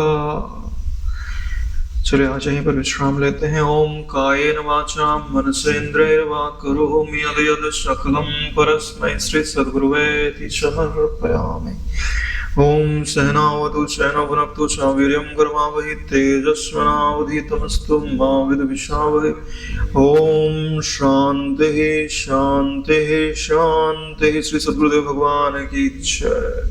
चलिए आज यहीं पर विश्राम लेते हैं। ओम कायेन वाचा मनसेन्द्रियर्वा करोमि यद्यत् सकलं परस्मै श्री सद्गुरुवेति समर्पयामि। ओम सहनावतु सहनौ भुनक्तु च वीर्यं कर्मावहै तेजस्विनावधीतमस्तु मा विद्विषावहै। ओम शांति शांति शांति। श्री सद्गुरुदेव भगवान की जय।